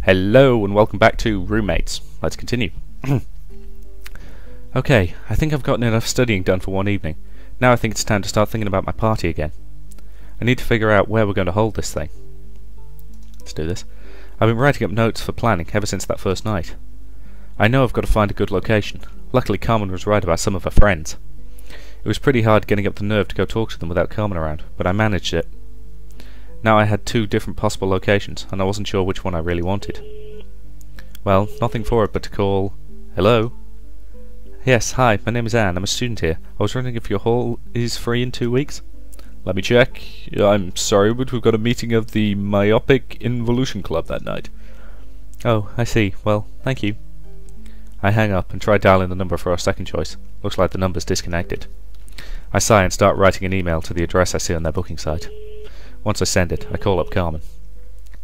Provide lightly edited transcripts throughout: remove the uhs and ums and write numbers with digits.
Hello and welcome back to Roommates. Let's continue. Okay, I think I've gotten enough studying done for one evening. Now I think it's time to start thinking about my party again. I need to figure out where we're going to hold this thing. Let's do this. I've been writing up notes for planning ever since that first night. I know I've got to find a good location. Luckily Carmen was right about some of her friends. It was pretty hard getting up the nerve to go talk to them without Carmen around, but I managed it. Now I had two different possible locations, and I wasn't sure which one I really wanted. Well, nothing for it but to call... Hello? Yes, hi, my name is Anne, I'm a student here. I was wondering if your hall is free in 2 weeks? Let me check. I'm sorry, but we've got a meeting of the Myopic Involution Club that night. Oh, I see. Well, thank you. I hang up and try dialing the number for our second choice. Looks like the number's disconnected. I sigh and start writing an email to the address I see on their booking site. Once I send it, I call up Carmen.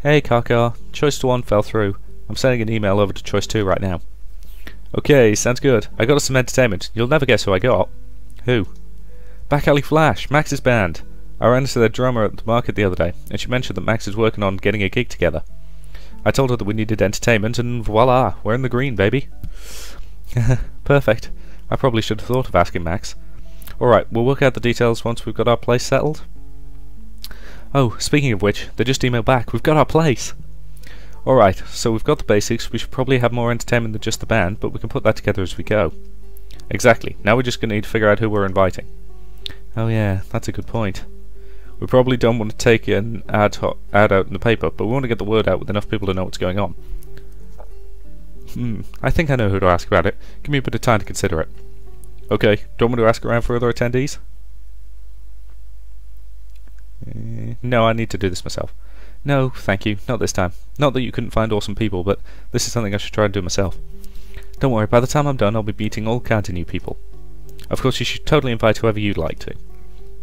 Hey Kaka, choice 1 fell through. I'm sending an email over to choice 2 right now. Okay, sounds good. I got us some entertainment. You'll never guess who I got. Who? Back Alley Flash, Max's band. I ran into their drummer at the market the other day, and she mentioned that Max is working on getting a gig together. I told her that we needed entertainment, and voila, we're in the green, baby. Perfect. I probably should have thought of asking Max. Alright, we'll work out the details once we've got our place settled. Oh, speaking of which, they just emailed back. We've got our place! Alright, so we've got the basics. We should probably have more entertainment than just the band, but we can put that together as we go. Exactly. Now we're just going to need to figure out who we're inviting. Oh yeah, that's a good point. We probably don't want to take an ad out in the paper, but we want to get the word out with enough people to know what's going on. I think I know who to ask about it. Give me a bit of time to consider it. Okay, do you want me to ask around for other attendees? No, I need to do this myself. No, thank you, not this time. Not that you couldn't find awesome people, but this is something I should try and do myself. Don't worry, by the time I'm done I'll be meeting all kinds of new people. Of course you should totally invite whoever you'd like to.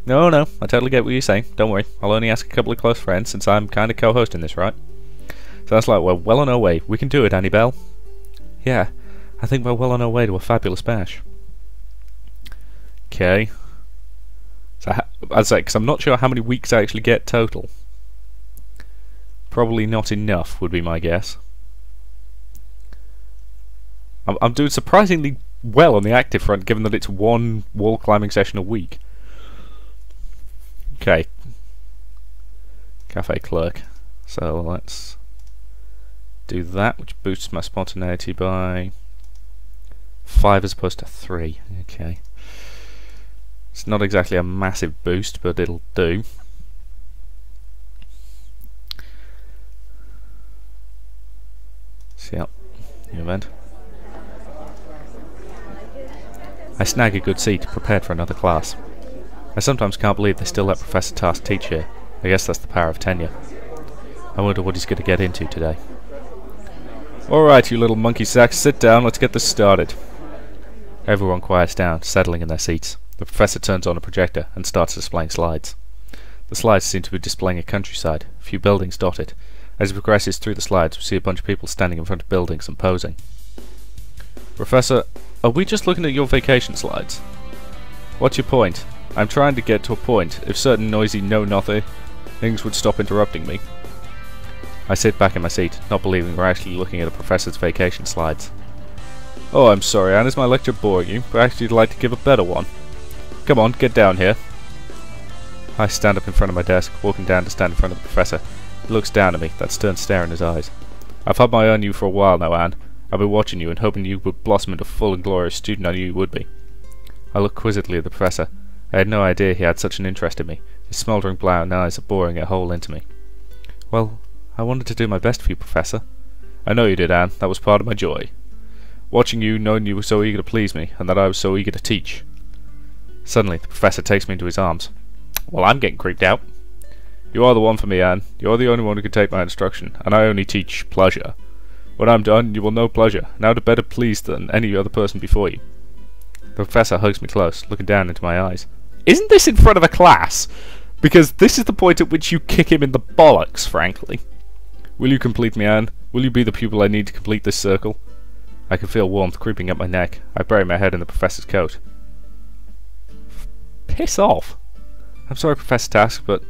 No, I totally get what you're saying. Don't worry, I'll only ask a couple of close friends since I'm kinda co-hosting this, right? Sounds like we're well on our way. We can do it, Annie Belle. Yeah, I think we're well on our way to a fabulous bash. Okay. So, I'd say, because I'm not sure how many weeks I actually get total. Probably not enough, would be my guess. I'm doing surprisingly well on the active front, given that it's one wall climbing session a week. Okay. Cafe clerk. So let's do that, which boosts my spontaneity by 5 as opposed to 3. Okay. It's not exactly a massive boost, but it'll do. So, yep, new event. I snag a good seat, prepared for another class. I sometimes can't believe they still let Professor Task teach here. I guess that's the power of tenure. I wonder what he's going to get into today. Alright, you little monkey sacks, sit down, let's get this started. Everyone quiets down, settling in their seats. The professor turns on a projector and starts displaying slides. The slides seem to be displaying a countryside, a few buildings dotted. As he progresses through the slides, we see a bunch of people standing in front of buildings and posing. Professor, are we just looking at your vacation slides? What's your point? I'm trying to get to a point. If certain noisy know-nothing things would stop interrupting me. I sit back in my seat, not believing we're actually looking at a professor's vacation slides. Oh, I'm sorry, Anne, is my lecture boring you? Perhaps you'd like to give a better one. Come on, get down here. I stand up in front of my desk, walking down to stand in front of the professor. He looks down at me, that stern stare in his eyes. I've had my eye on you for a while now, Anne. I've been watching you and hoping you would blossom into full and glorious student I knew you would be. I look quizzically at the professor. I had no idea he had such an interest in me. His smouldering brown eyes are boring a hole into me. Well, I wanted to do my best for you, Professor. I know you did, Anne. That was part of my joy. Watching you, knowing you were so eager to please me, and that I was so eager to teach. Suddenly, the professor takes me into his arms. Well, I'm getting creeped out. You are the one for me, Anne. You're the only one who can take my instruction, and I only teach pleasure. When I'm done, you will know pleasure, now to better pleased than any other person before you. The professor hugs me close, looking down into my eyes. Isn't this in front of a class? Because this is the point at which you kick him in the bollocks, frankly. Will you complete me, Anne? Will you be the pupil I need to complete this circle? I can feel warmth creeping up my neck. I bury my head in the professor's coat. Piss off! I'm sorry, Professor Task, but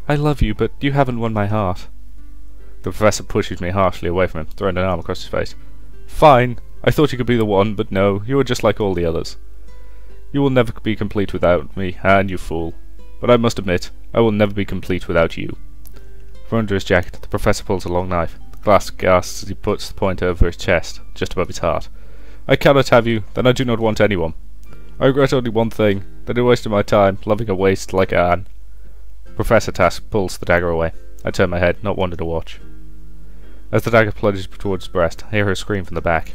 I love you, but you haven't won my heart. The professor pushes me harshly away from him, throwing an arm across his face. Fine. I thought you could be the one, but no, you are just like all the others. You will never be complete without me, and you fool. But I must admit, I will never be complete without you. From under his jacket, the professor pulls a long knife. The glass gasps as he puts the point over his chest, just above his heart. I cannot have you, then I do not want anyone. I regret only one thing, that I wasted my time, loving a waste like Anne. Professor Task pulls the dagger away. I turn my head, not wanting to watch. As the dagger plunges towards his breast, I hear her scream from the back.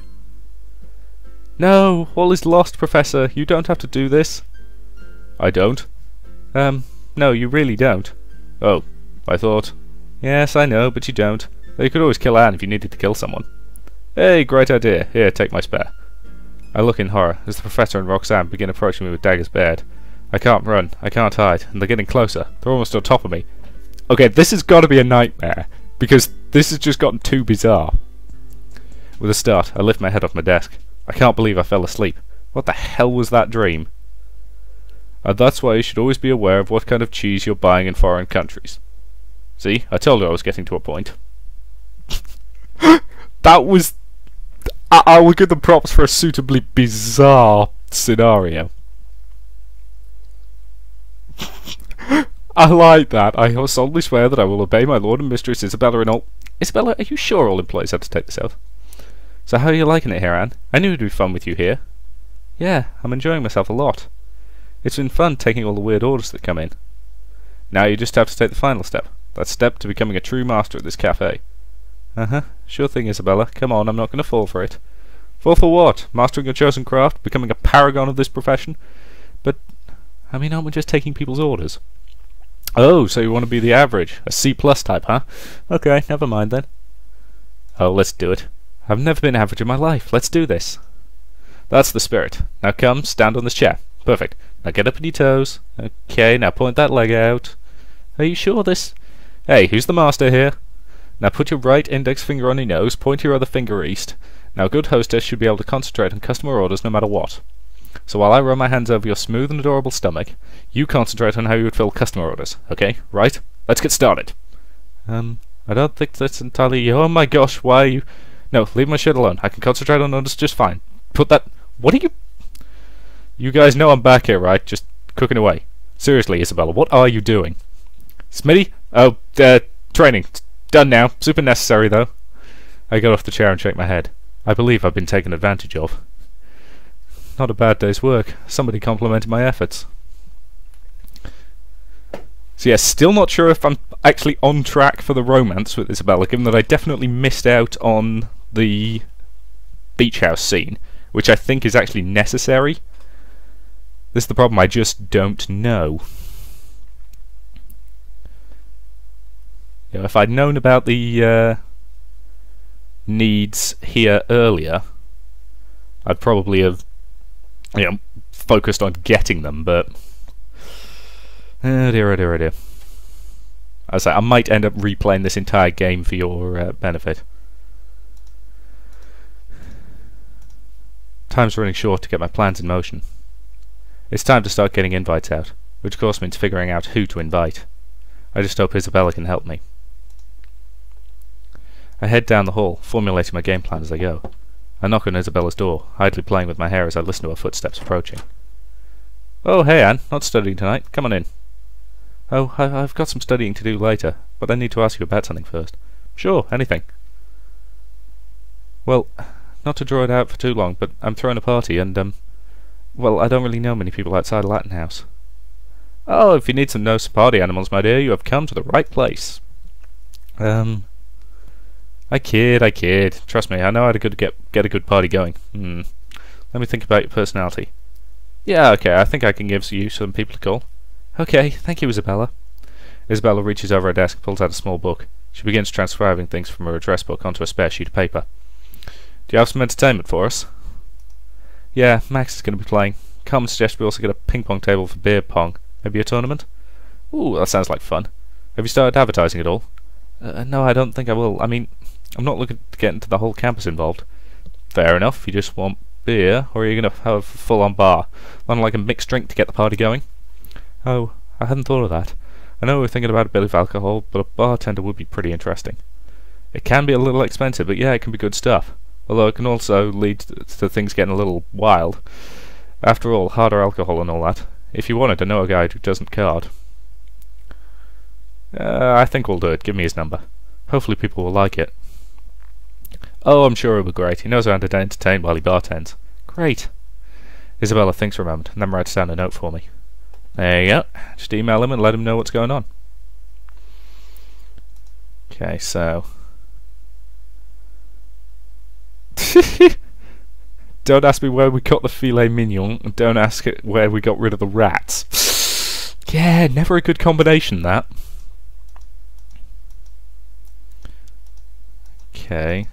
No, all is lost, Professor. You don't have to do this. I don't? No, you really don't. Oh, I thought. Yes, I know, but you don't. Though you could always kill Anne if you needed to kill someone. Hey, great idea. Here, take my spare. I look in horror as the Professor and Roxanne begin approaching me with daggers bared. I can't run, I can't hide, and they're getting closer. They're almost on top of me. Okay, this has got to be a nightmare, because this has just gotten too bizarre. With a start, I lift my head off my desk. I can't believe I fell asleep. What the hell was that dream? And that's why you should always be aware of what kind of cheese you're buying in foreign countries. See, I told you I was getting to a point. That was... I will give them props for a suitably bizarre scenario. I like that. I solemnly swear that I will obey my lord and mistress Isabella in all... Isabella, are you sure all employees have to take this oath? So how are you liking it here, Anne? I knew it'd be fun with you here. Yeah, I'm enjoying myself a lot. It's been fun taking all the weird orders that come in. Now you just have to take the final step. That step to becoming a true master at this cafe. Uh-huh. Sure thing, Isabella. Come on, I'm not going to fall for it. Fall for what? Mastering your chosen craft? Becoming a paragon of this profession? But, I mean, aren't we just taking people's orders? Oh, so you want to be the average? A C+ type, huh? Okay, never mind then. Oh, let's do it. I've never been average in my life. Let's do this. That's the spirit. Now come, stand on this chair. Perfect. Now get up on your toes. Okay, now point that leg out. Are you sure this... Hey, who's the master here? Now put your right index finger on your nose, point your other finger east. Now a good hostess should be able to concentrate on customer orders no matter what. So while I run my hands over your smooth and adorable stomach, you concentrate on how you would fill customer orders. Okay, right? Let's get started. I don't think that's entirely... Oh my gosh, why are you... No, leave my shit alone. I can concentrate on orders just fine. Put that... What are you... You guys know I'm back here, right? Just cooking away. Seriously, Isabella, what are you doing? Smitty? Oh, training. Done now. Super necessary, though. I get off the chair and shake my head. I believe I've been taken advantage of. Not a bad day's work. Somebody complimented my efforts. So yeah, still not sure if I'm actually on track for the romance with Isabella, given that I definitely missed out on the beach house scene, which I think is actually necessary. This is the problem, I just don't know. You know, if I'd known about the needs here earlier, I'd probably have, you know, focused on getting them, but... Oh dear, oh dear, oh dear. I say I might end up replaying this entire game for your benefit. Time's running short to get my plans in motion. It's time to start getting invites out, which of course means figuring out who to invite. I just hope Isabella can help me. I head down the hall, formulating my game plan as I go. I knock on Isabella's door, idly playing with my hair as I listen to her footsteps approaching. Oh, hey Anne, not studying tonight. Come on in. Oh, I've got some studying to do later, but I need to ask you about something first. Sure, anything. Well, not to draw it out for too long, but I'm throwing a party and, well, I don't really know many people outside Latin House. Oh, if you need some nice party animals, my dear, you have come to the right place. I kid. Trust me, I know how to get a good party going. Let me think about your personality. Yeah, okay, I think I can give you some people to call. Okay, thank you, Isabella. Isabella reaches over her desk and pulls out a small book. She begins transcribing things from her address book onto a spare sheet of paper. Do you have some entertainment for us? Yeah, Max is going to be playing. Carmen suggests we also get a ping-pong table for beer pong. Maybe a tournament? Ooh, that sounds like fun. Have you started advertising at all? No, I don't think I will. I mean, I'm not looking to get into the whole campus involved. Fair enough, you just want beer, or are you going to have a full-on bar? One like a mixed drink to get the party going? Oh, I hadn't thought of that. I know we were thinking about a bit of alcohol, but a bartender would be pretty interesting. It can be a little expensive, but yeah, it can be good stuff. Although it can also lead to things getting a little wild. After all, harder alcohol and all that. If you want it, I know a guy who doesn't card. I think we'll do it. Give me his number. Hopefully people will like it. Oh, I'm sure it'll be great. He knows how to entertain while he bartends. Great. Isabella thinks for a moment, and then writes down a note for me. There you go. Just email him and let him know what's going on. Okay, so... Don't ask me where we got the filet mignon, and don't ask it where we got rid of the rats. Yeah, never a good combination, that. Okay.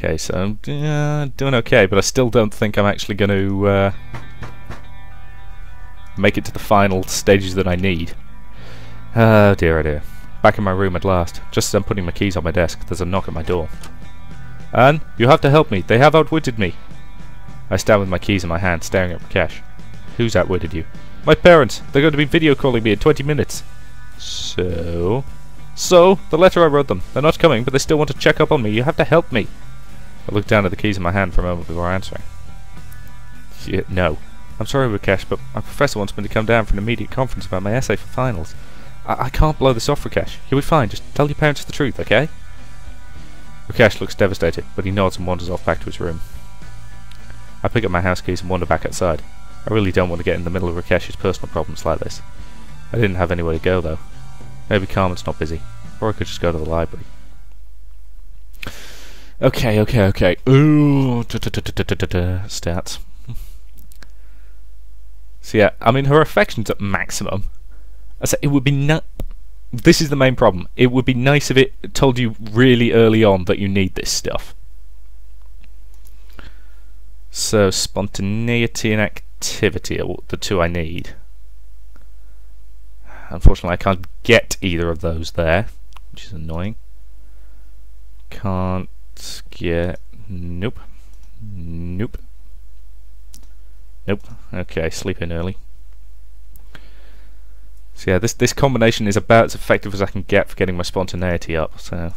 Okay, so I'm doing okay, but I still don't think I'm actually going to make it to the final stages that I need. Oh dear, oh dear. Back in my room at last. Just as I'm putting my keys on my desk, there's a knock at my door. Anne, you have to help me. They have outwitted me. I stand with my keys in my hand, staring at Rakesh. Who's outwitted you? My parents. They're going to be video calling me in 20 minutes. So, the letter I wrote them. They're not coming, but they still want to check up on me. You have to help me. I looked down at the keys in my hand for a moment before answering. Yeah, no. I'm sorry, Rakesh, but my professor wants me to come down for an immediate conference about my essay for finals. I can't blow this off, Rakesh. You'll be fine. Just tell your parents the truth, okay? Rakesh looks devastated, but he nods and wanders off back to his room. I pick up my house keys and wander back outside. I really don't want to get in the middle of Rakesh's personal problems like this. I didn't have anywhere to go, though. Maybe Carmen's not busy. Or I could just go to the library. Okay. Ooh, stats. So yeah, I mean, her affection's at maximum. I said it would be this is the main problem. It would be nice if it told you really early on that you need this stuff. So spontaneity and activity are the two I need. Unfortunately, I can't get either of those there, which is annoying. Can't get... Nope. Okay, sleep in early. So yeah, this combination is about as effective as I can get for getting my spontaneity up, so...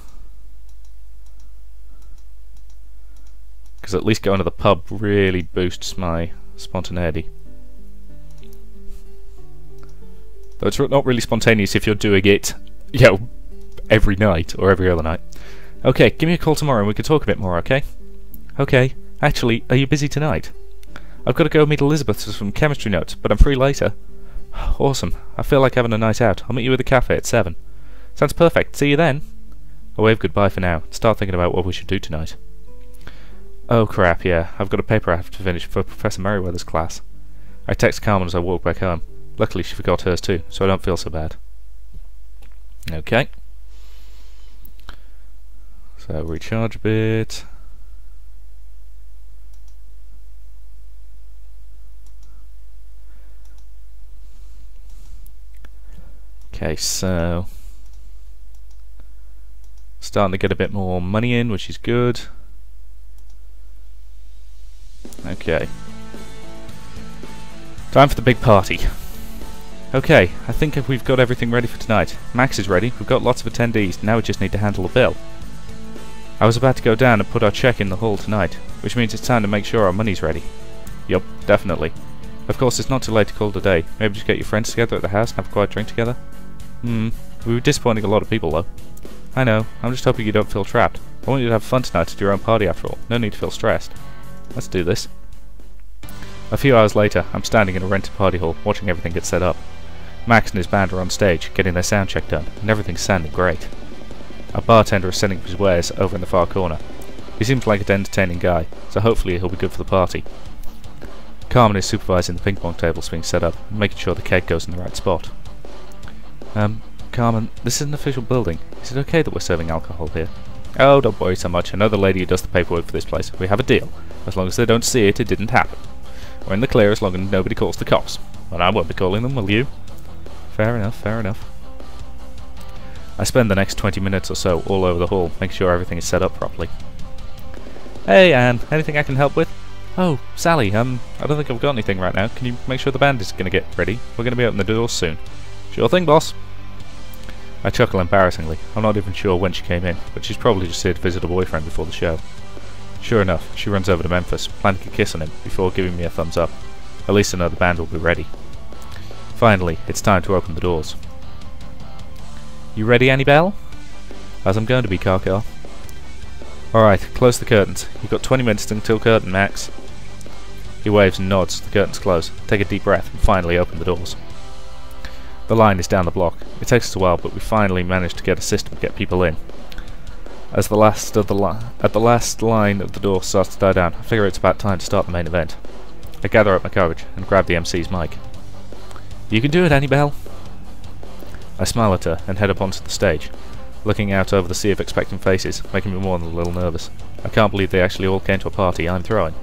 Because at least going to the pub really boosts my spontaneity. Though it's not really spontaneous if you're doing it, you know, every night or every other night. Okay, give me a call tomorrow and we can talk a bit more, okay? Okay. Actually, are you busy tonight? I've got to go meet Elizabeth for some chemistry notes, but I'm free later. Awesome. I feel like having a night out. I'll meet you at the cafe at 7. Sounds perfect. See you then. I wave goodbye for now and start thinking about what we should do tonight. Oh crap, yeah. I've got a paper I have to finish for Professor Merriweather's class. I text Carmen as I walk back home. Luckily she forgot hers too, so I don't feel so bad. Okay. So recharge a bit. Okay, so starting to get a bit more money in, which is good. Okay. Time for the big party. Okay, I think we've got everything ready for tonight. Max is ready, we've got lots of attendees, now we just need to handle the bill. I was about to go down and put our check in the hall tonight, which means it's time to make sure our money's ready. Yup, definitely. Of course, it's not too late to call it a day. Maybe just get your friends together at the house and have a quiet drink together? We were disappointing a lot of people, though. I know, I'm just hoping you don't feel trapped. I want you to have fun tonight at your own party, after all. No need to feel stressed. Let's do this. A few hours later, I'm standing in a rented party hall, watching everything get set up. Max and his band are on stage, getting their sound check done, and everything's sounding great. Our bartender is setting up his wares over in the far corner. He seems like an entertaining guy, so hopefully he'll be good for the party. Carmen is supervising the ping pong tables being set up, and making sure the keg goes in the right spot. Carmen, this is an official building. Is it okay that we're serving alcohol here? Oh, don't worry so much. I know the lady who does the paperwork for this place. We have a deal. As long as they don't see it, it didn't happen. We're in the clear as long as nobody calls the cops. But I won't be calling them, will you? Fair enough, fair enough. I spend the next 20 minutes or so all over the hall, making sure everything is set up properly. Hey, Anne. Anything I can help with? Oh, Sally, I don't think I've got anything right now. Can you make sure the band is going to get ready? We're going to be opening the doors soon. Sure thing, boss. I chuckle embarrassingly. I'm not even sure when she came in, but she's probably just here to visit her boyfriend before the show. Sure enough, she runs over to Memphis, planting a kiss on him before giving me a thumbs up. At least I know the band will be ready. Finally, it's time to open the doors. You ready, Annabelle? As I'm going to be, Car. Alright, close the curtains. You've got 20 minutes until curtain, Max. He waves and nods. The curtains close. Take a deep breath and finally open the doors. The line is down the block. It takes us a while, but we finally manage to get a system to get people in. As the last line of the door starts to die down, I figure it's about time to start the main event. I gather up my courage and grab the MC's mic. You can do it, Annabelle. I smile at her and head up onto the stage, looking out over the sea of expectant faces, making me more than a little nervous. I can't believe they actually all came to a party I'm throwing.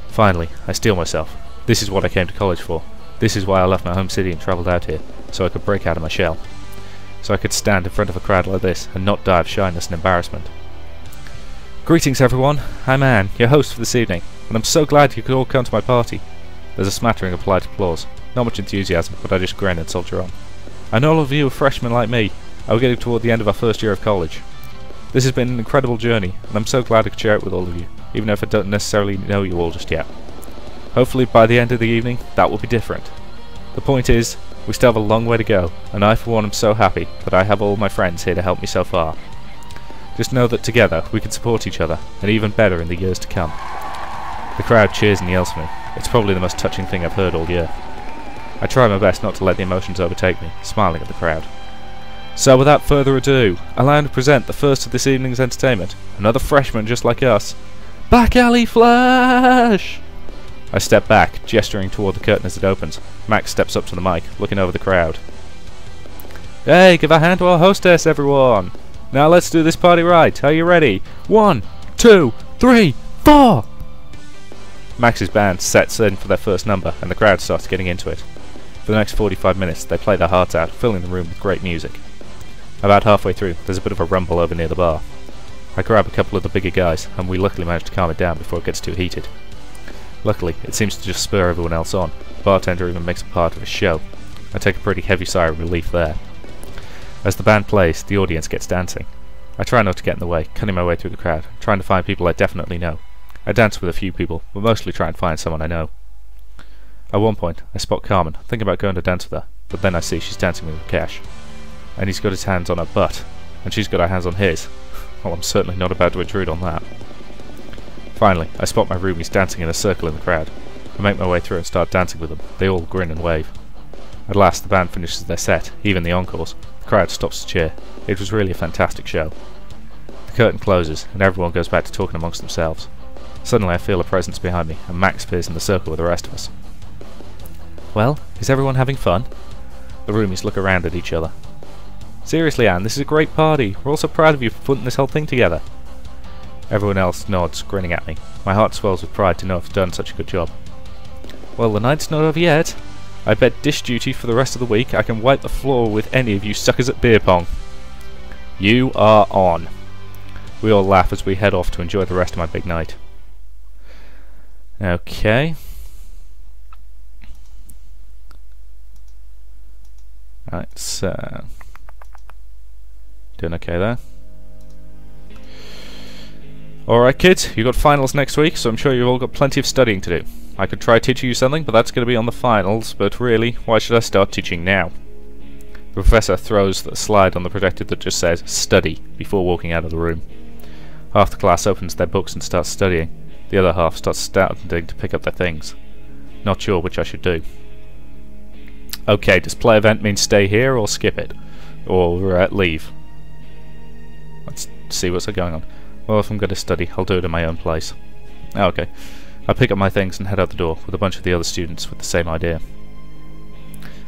Finally, I steel myself. This is what I came to college for. This is why I left my home city and travelled out here, so I could break out of my shell. So I could stand in front of a crowd like this and not die of shyness and embarrassment. Greetings everyone, I'm Anne, your host for this evening, and I'm so glad you could all come to my party. There's a smattering of polite applause. Not much enthusiasm, but I just grin and soldier on. I know all of you are freshmen like me. We're getting toward the end of our first year of college. This has been an incredible journey, and I'm so glad I could share it with all of you, even if I don't necessarily know you all just yet. Hopefully by the end of the evening, that will be different. The point is, we still have a long way to go, and I for one am so happy that I have all my friends here to help me so far. Just know that together we can support each other, and even better in the years to come. The crowd cheers and yells for me. It's probably the most touching thing I've heard all year. I try my best not to let the emotions overtake me, smiling at the crowd. So without further ado, allow me to present the first of this evening's entertainment, another freshman just like us, Back Alley Flash! I step back, gesturing toward the curtain as it opens. Max steps up to the mic, looking over the crowd. Hey, give a hand to our hostess, everyone! Now let's do this party right. Are you ready? 1, 2, 3, 4! Max's band sets in for their first number, and the crowd starts getting into it. For the next 45 minutes, they play their hearts out, filling the room with great music. About halfway through, there's a bit of a rumble over near the bar. I grab a couple of the bigger guys, and we luckily manage to calm it down before it gets too heated. Luckily, it seems to just spur everyone else on. The bartender even makes it part of his show. I take a pretty heavy sigh of relief there. As the band plays, the audience gets dancing. I try not to get in the way, cutting my way through the crowd, trying to find people I definitely know. I dance with a few people, but mostly try and find someone I know. At one point, I spot Carmen, thinking about going to dance with her, but then I see she's dancing with Cash. And he's got his hands on her butt, and she's got her hands on his. Well, I'm certainly not about to intrude on that. Finally, I spot my roomies dancing in a circle in the crowd. I make my way through and start dancing with them. They all grin and wave. At last, the band finishes their set, even the encores. The crowd stops to cheer. It was really a fantastic show. The curtain closes, and everyone goes back to talking amongst themselves. Suddenly, I feel a presence behind me, and Max appears in the circle with the rest of us. Well, is everyone having fun? The roomies look around at each other. Seriously, Anne, this is a great party. We're all so proud of you for putting this whole thing together. Everyone else nods, grinning at me. My heart swells with pride to know I've done such a good job. Well, the night's not over yet. I bet dish duty for the rest of the week I can wipe the floor with any of you suckers at beer pong. You are on. We all laugh as we head off to enjoy the rest of my big night. Okay. Right, so... doing okay there. Alright kids, you've got finals next week, so I'm sure you've all got plenty of studying to do. I could try teaching you something, but that's going to be on the finals, but really, why should I start teaching now? The professor throws the slide on the projector that just says, study, before walking out of the room. Half the class opens their books and starts studying. The other half starts starting to pick up their things. Not sure which I should do. Okay, does play event mean stay here or skip it? Or leave? Let's see what's going on. Well, if I'm going to study, I'll do it in my own place. Okay. I pick up my things and head out the door with a bunch of the other students with the same idea.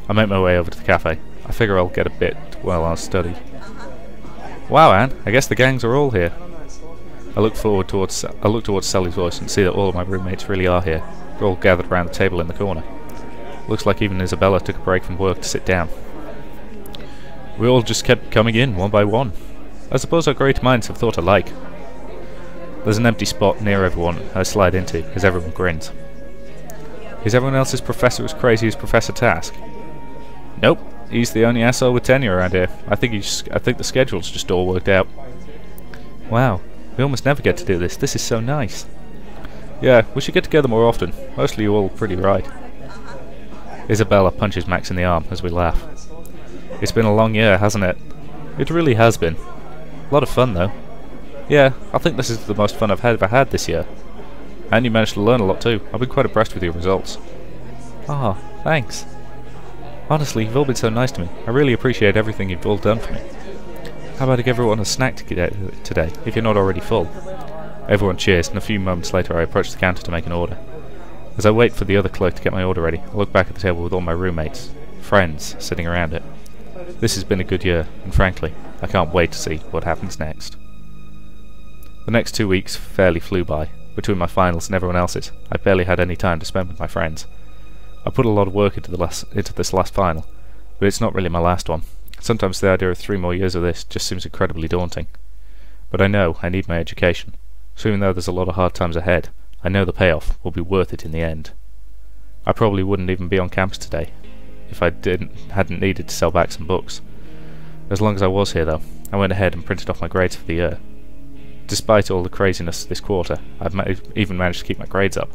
I make my way over to the cafe. I figure I'll get a bit while I study. Wow, Anne, I guess the gangs are all here. I look towards Sally's voice and see that all of my roommates really are here. They're all gathered around the table in the corner. Looks like even Isabella took a break from work to sit down. We all just kept coming in, one by one. I suppose our great minds have thought alike. There's an empty spot near everyone I slide into as everyone grins. Is everyone else's professor as crazy as Professor Task? Nope, he's the only asshole with tenure around here. I think the schedule's just all worked out. Wow, we almost never get to do this. This is so nice. Yeah, we should get together more often. Mostly you're all pretty right. Isabella punches Max in the arm as we laugh. It's been a long year, hasn't it? It really has been. A lot of fun, though. Yeah, I think this is the most fun I've ever had this year. And you managed to learn a lot too. I've been quite impressed with your results. Ah, thanks. Honestly, you've all been so nice to me. I really appreciate everything you've all done for me. How about I give everyone a snack today, if you're not already full? Everyone cheers, and a few moments later I approach the counter to make an order. As I wait for the other clerk to get my order ready, I look back at the table with all my roommates, friends, sitting around it. This has been a good year, and frankly, I can't wait to see what happens next. The next 2 weeks fairly flew by. Between my finals and everyone else's, I barely had any time to spend with my friends. I put a lot of work into this last final, but it's not really my last one. Sometimes the idea of 3 more years of this just seems incredibly daunting. But I know I need my education, so even though there's a lot of hard times ahead, I know the payoff will be worth it in the end. I probably wouldn't even be on campus today if I hadn't needed to sell back some books. As long as I was here though, I went ahead and printed off my grades for the year. Despite all the craziness this quarter, I've even managed to keep my grades up.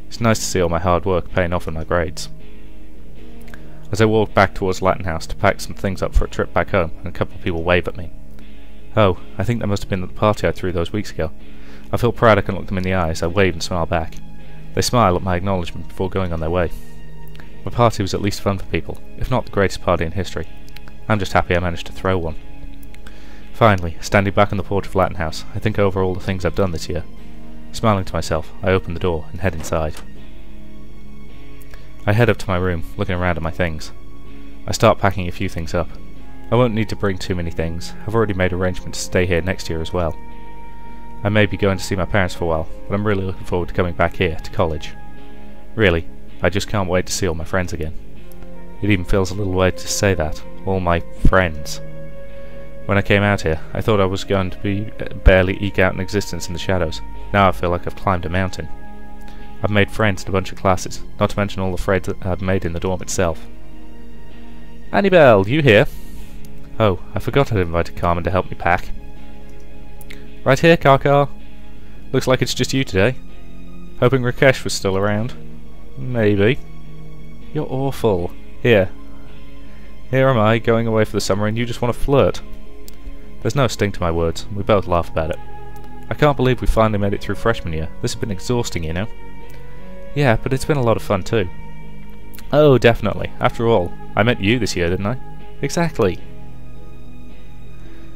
It's nice to see all my hard work paying off in my grades. As I walk back towards Latin House to pack some things up for a trip back home, and a couple of people wave at me. Oh, I think that must have been at the party I threw those weeks ago. I feel proud I can look them in the eye as I wave and smile back. They smile at my acknowledgement before going on their way. My party was at least fun for people, if not the greatest party in history. I'm just happy I managed to throw one. Finally, standing back on the porch of Latin House, I think over all the things I've done this year. Smiling to myself, I open the door and head inside. I head up to my room, looking around at my things. I start packing a few things up. I won't need to bring too many things. I've already made arrangements to stay here next year as well. I may be going to see my parents for a while, but I'm really looking forward to coming back here, to college. Really, I just can't wait to see all my friends again. It even feels a little weird to say that. All my friends. When I came out here, I thought I was going to barely eke out an existence in the shadows. Now I feel like I've climbed a mountain. I've made friends in a bunch of classes, not to mention all the friends I've made in the dorm itself. Annabelle, you here? Oh, I forgot I'd invited Carmen to help me pack. Right here, Car. Looks like it's just you today. Hoping Rakesh was still around. Maybe. You're awful. Here am I, going away for the summer and you just want to flirt. There's no sting to my words, and we both laugh about it. I can't believe we finally made it through freshman year. This has been exhausting, you know. Yeah, but it's been a lot of fun too. Oh, definitely. After all, I met you this year, didn't I? Exactly.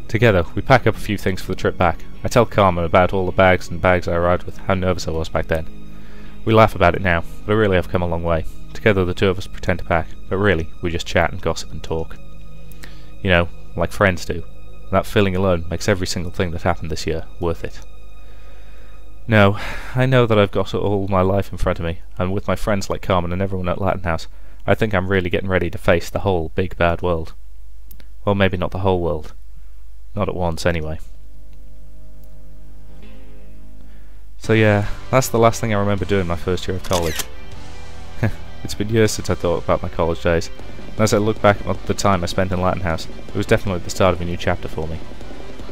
Together, we pack up a few things for the trip back. I tell Carmen about all the bags I arrived with, how nervous I was back then. We laugh about it now, but I really have come a long way. Together the two of us pretend to pack, but really, we just chat and gossip and talk. You know, like friends do. And that feeling alone makes every single thing that happened this year worth it. No, I know that I've got all my life in front of me, and with my friends like Carmen and everyone at Latin House, I think I'm really getting ready to face the whole big bad world. Well, maybe not the whole world. Not at once, anyway. So yeah, that's the last thing I remember doing my first year of college. It's been years since I thought about my college days, and as I look back at the time I spent in Latin House, it was definitely the start of a new chapter for me.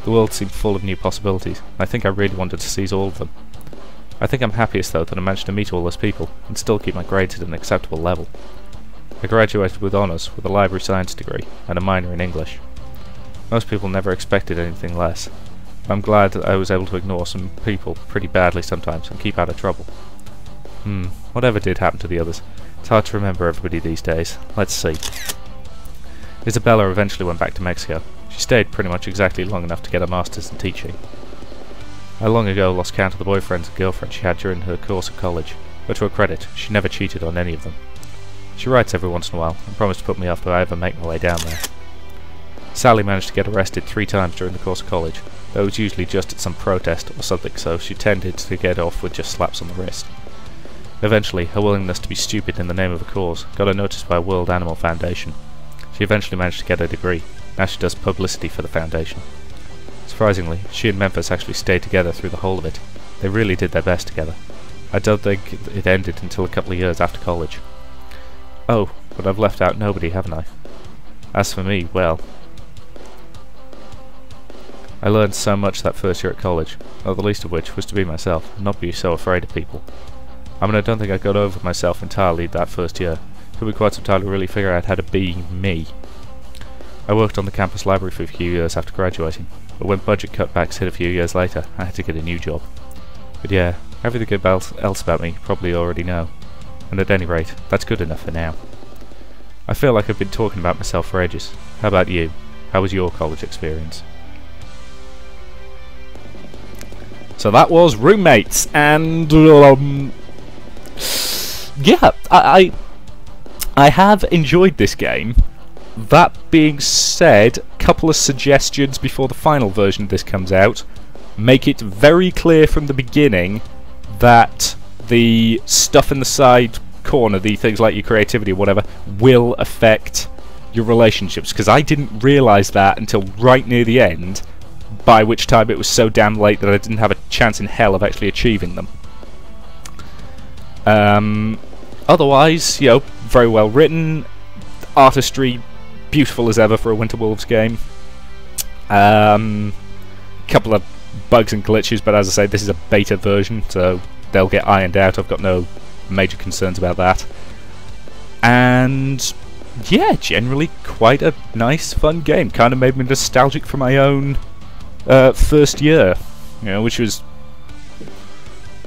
The world seemed full of new possibilities, and I think I really wanted to seize all of them. I think I'm happiest though that I managed to meet all those people, and still keep my grades at an acceptable level. I graduated with honours, with a library science degree, and a minor in English. Most people never expected anything less. I'm glad that I was able to ignore some people pretty badly sometimes and keep out of trouble. Whatever did happen to the others? It's hard to remember everybody these days. Let's see. Isabella eventually went back to Mexico. She stayed pretty much exactly long enough to get a master's in teaching. I long ago lost count of the boyfriends and girlfriends she had during her course of college, but to her credit, she never cheated on any of them. She writes every once in a while and promised to put me off if I ever make my way down there. Sally managed to get arrested 3 times during the course of college, though it was usually just at some protest or something, so she tended to get off with just slaps on the wrist. Eventually, her willingness to be stupid in the name of a cause got her noticed by World Animal Foundation. She eventually managed to get a degree. Now she does publicity for the foundation. Surprisingly, she and Memphis actually stayed together through the whole of it. They really did their best together. I don't think it ended until a couple of years after college. Oh, but I've left out nobody, haven't I? As for me, well, I learned so much that first year at college, not the least of which was to be myself, and not be so afraid of people. I mean, I don't think I got over myself entirely that first year. It took me quite some time to really figure out how to be me. I worked on the campus library for a few years after graduating, but when budget cutbacks hit a few years later, I had to get a new job. But yeah, everything else about me you probably already know, and at any rate, that's good enough for now. I feel like I've been talking about myself for ages. How about you? How was your college experience? So that was Roommates, and yeah, I have enjoyed this game. That being said, a couple of suggestions before the final version of this comes out. Make it very clear from the beginning that the stuff in the side corner, the things like your creativity or whatever, will affect your relationships, because I didn't realise that until right near the end, by which time it was so damn late that I didn't have a chance in hell of actually achieving them. Otherwise, you know, very well written, artistry beautiful as ever for a Winter Wolves game. Couple of bugs and glitches, but as I say, this is a beta version, so they'll get ironed out. I've got no major concerns about that. And yeah, generally quite a nice, fun game. Kind of made me nostalgic for my own first year, you know, which was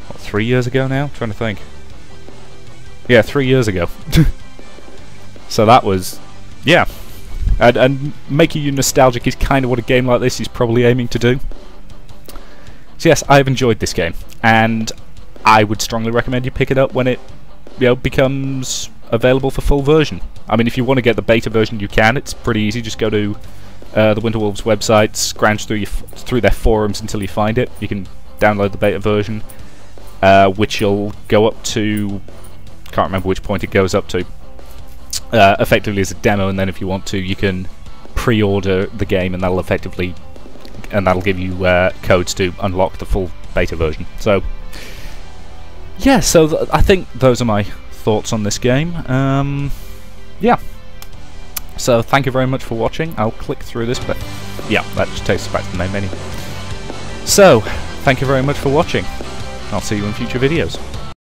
what, 3 years ago now? I'm trying to think. Yeah, 3 years ago. So that was, yeah. And making you nostalgic is kind of what a game like this is probably aiming to do. So yes, I've enjoyed this game, and I would strongly recommend you pick it up when it, you know, becomes available for full version. I mean, if you want to get the beta version, you can. It's pretty easy. Just go to the Winter Wolves website, scrounge through their forums until you find it. You can download the beta version, which will go up to, can't remember which point it goes up to. Effectively as a demo, and then if you want to, you can pre-order the game, and that'll effectively, and that'll give you codes to unlock the full beta version. So yeah, so I think those are my thoughts on this game. Yeah, so thank you very much for watching. I'll click through this, but yeah, that just takes us back to the main menu. So thank you very much for watching. I'll see you in future videos.